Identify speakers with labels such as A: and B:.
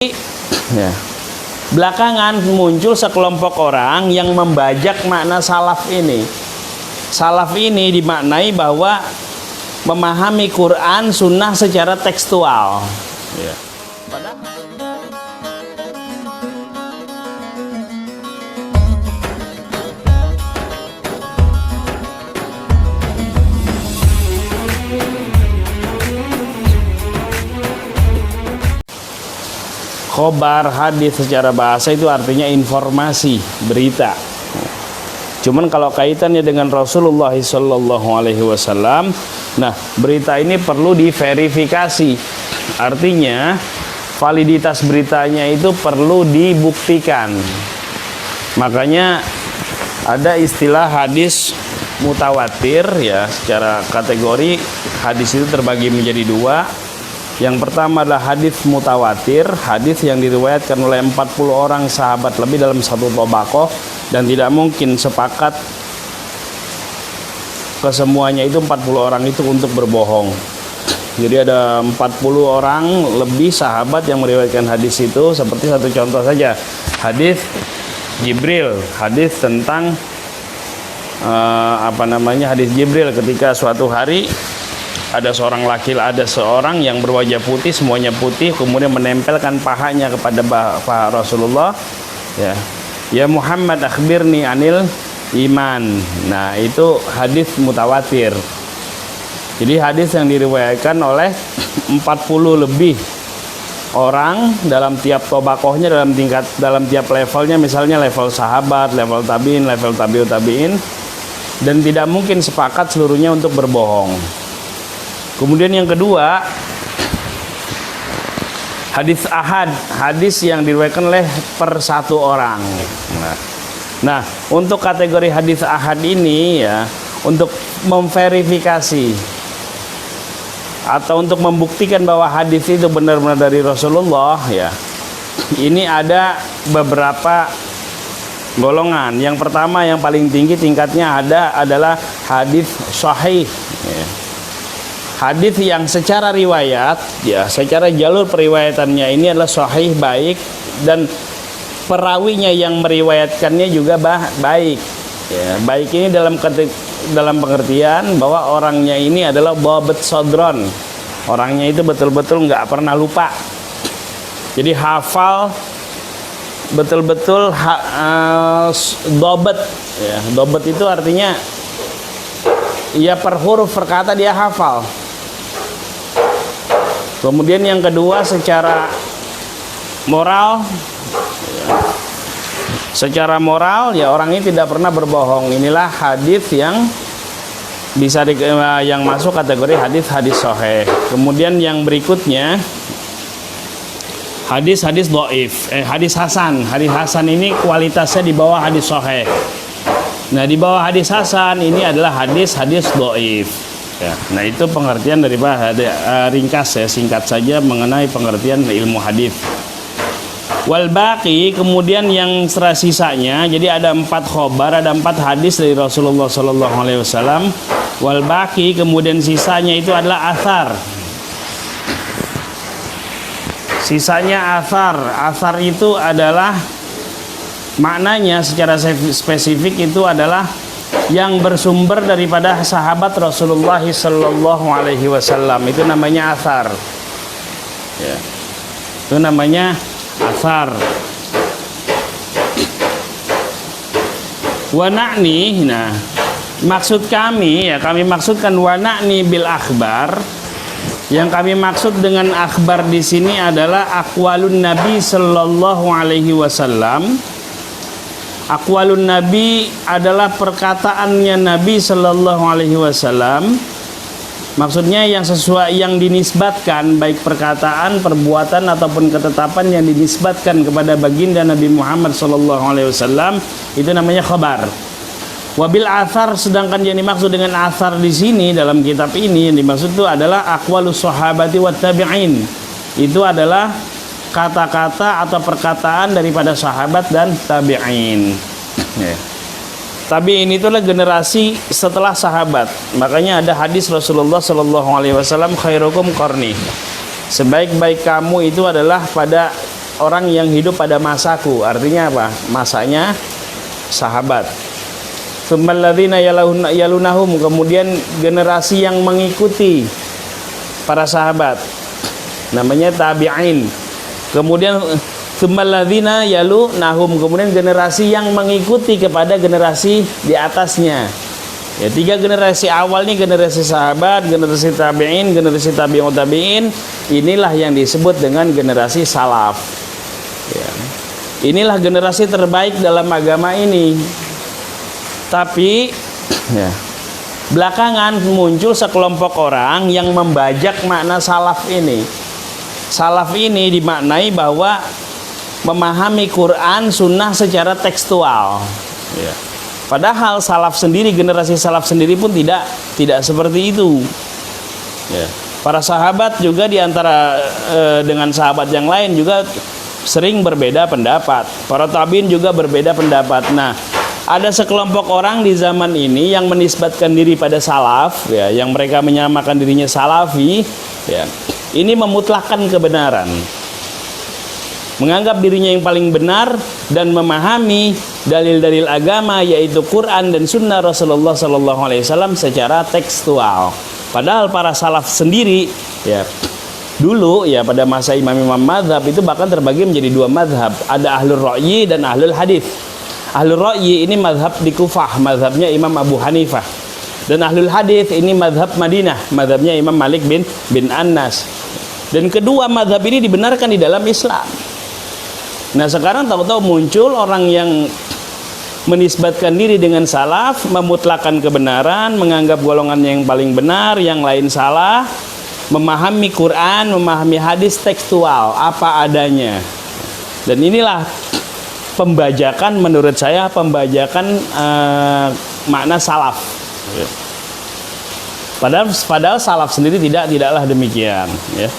A: Ya. Belakangan muncul sekelompok orang yang membajak makna salaf ini. Salaf ini dimaknai bahwa memahami Quran, sunnah secara tekstual. Ya. Khobar, hadis secara bahasa itu artinya informasi, berita. Cuman kalau kaitannya dengan Rasulullah SAW, nah berita ini perlu diverifikasi. Artinya validitas beritanya itu perlu dibuktikan. Makanya ada istilah hadis mutawatir ya, secara kategori hadis itu terbagi menjadi dua. Yang pertama adalah hadis mutawatir, hadis yang diriwayatkan oleh 40 orang sahabat lebih dalam satu tobaqoh dan tidak mungkin sepakat kesemuanya itu 40 orang itu untuk berbohong. Jadi ada 40 orang lebih sahabat yang meriwayatkan hadis itu. Seperti satu contoh saja, hadis Jibril, hadis tentang hadis Jibril ketika suatu hari ada seorang yang berwajah putih, semuanya putih, kemudian menempelkan pahanya kepada paha Rasulullah. Ya Muhammad, akhbirni anil iman. Nah, itu hadis mutawatir. Jadi hadis yang diriwayatkan oleh 40 lebih orang dalam tiap tobakohnya, dalam tiap levelnya, misalnya level sahabat, level tabiin, level tabiut tabiin, dan tidak mungkin sepakat seluruhnya untuk berbohong. Kemudian yang kedua, hadis ahad, hadis yang diriwayatkan oleh per satu orang. Nah, untuk kategori hadis ahad ini ya, untuk memverifikasi atau untuk membuktikan bahwa hadis itu benar-benar dari Rasulullah ya, ini ada beberapa golongan. Yang pertama, yang paling tinggi tingkatnya adalah hadis sahih ya. Hadis yang secara riwayat ya, secara jalur periwayatannya ini adalah sahih, baik, dan perawinya yang meriwayatkannya juga baik ya. Baik ini dalam pengertian bahwa orangnya ini adalah dhabit sadron, orangnya itu betul-betul nggak pernah lupa, jadi hafal betul-betul dhabit ya. Dhabit itu artinya ya per huruf per kata dia hafal. Kemudian yang kedua, secara moral ya, orang ini tidak pernah berbohong. Inilah hadis yang bisa yang masuk kategori hadis sahih. Kemudian yang berikutnya hadis dhaif, hadis hasan. Hadis hasan ini kualitasnya di bawah hadis sahih. Nah, di bawah hadis hasan ini adalah hadis dhaif. Ya, nah itu pengertian daripada ringkas ya, singkat saja mengenai pengertian ilmu hadis. Wal baqi, kemudian yang sisanya, jadi ada 4 khobar, ada 4 hadis dari Rasulullah SAW. Wal baqi, kemudian sisanya itu adalah athar. Sisanya athar. Athar itu adalah maknanya secara spesifik itu adalah yang bersumber daripada sahabat Rasulullah SAW. Itu namanya athar ya. Itu namanya athar. Wa na'ni, nah maksud kami ya, kami maksudkan wa na'ni bil akhbar. Yang kami maksud dengan akhbar di sini adalah aqwalun Nabi sallallahu alaihi wasallam. Aqwalun Nabi adalah perkataannya Nabi Sallallahu Alaihi Wasallam. Maksudnya yang sesuai, yang dinisbatkan, baik perkataan, perbuatan ataupun ketetapan yang dinisbatkan kepada baginda Nabi Muhammad Sallallahu Alaihi Wasallam, itu namanya khabar. Wabil athar, sedangkan yang dimaksud dengan athar di sini dalam kitab ini, yang dimaksud itu adalah aqwalus sahabati wat tabi'in. Itu adalah kata-kata atau perkataan daripada sahabat dan tabi'in ya. Tabi'in itulah generasi setelah sahabat. Makanya ada hadis Rasulullah SAW, khairukum qarni, sebaik-baik kamu itu adalah pada orang yang hidup pada masaku. Artinya apa? Masanya sahabat. Tsummal ladzina yalunahum, kemudian generasi yang mengikuti para sahabat, namanya tabi'in. Kemudian tsummal ladzina yalunahum, kemudian generasi yang mengikuti kepada generasi di atasnya. Ya, 3 generasi awal ini generasi sahabat, generasi tabi'in, generasi tabi'ut tabi'in. Inilah yang disebut dengan generasi salaf. Ya. Inilah generasi terbaik dalam agama ini. Tapi ya, belakangan muncul sekelompok orang yang membajak makna salaf ini. Salaf ini dimaknai bahwa memahami Quran, sunnah secara tekstual. Ya. Padahal salaf sendiri, generasi salaf sendiri pun tidak seperti itu. Ya. Para sahabat juga diantara dengan sahabat yang lain juga sering berbeda pendapat. Para tabiin juga berbeda pendapat. Nah, ada sekelompok orang di zaman ini yang menisbatkan diri pada salaf, ya, yang mereka menyamakan dirinya salafi. Ya. Ini memutlakkan kebenaran, menganggap dirinya yang paling benar dan memahami dalil-dalil agama yaitu Quran dan Sunnah Rasulullah SAW secara tekstual. Padahal para salaf sendiri, ya, dulu ya pada masa imam-imam madhab itu bahkan terbagi menjadi 2 madhab. Ada ahlul ra'yi dan ahlul hadith. Ahlul ra'yi ini madhab di Kufah, madhabnya Imam Abu Hanifah. Dan ahlul hadith ini madhab Madinah, madhabnya Imam Malik bin Anas. Dan kedua madhab ini dibenarkan di dalam Islam. Nah, sekarang tahu-tahu muncul orang yang menisbatkan diri dengan salaf, memutlakan kebenaran, menganggap golongan yang paling benar, yang lain salah, memahami Quran, memahami hadis tekstual, apa adanya. Dan inilah pembajakan, menurut saya pembajakan makna salaf. Padahal salaf sendiri tidaklah demikian, ya.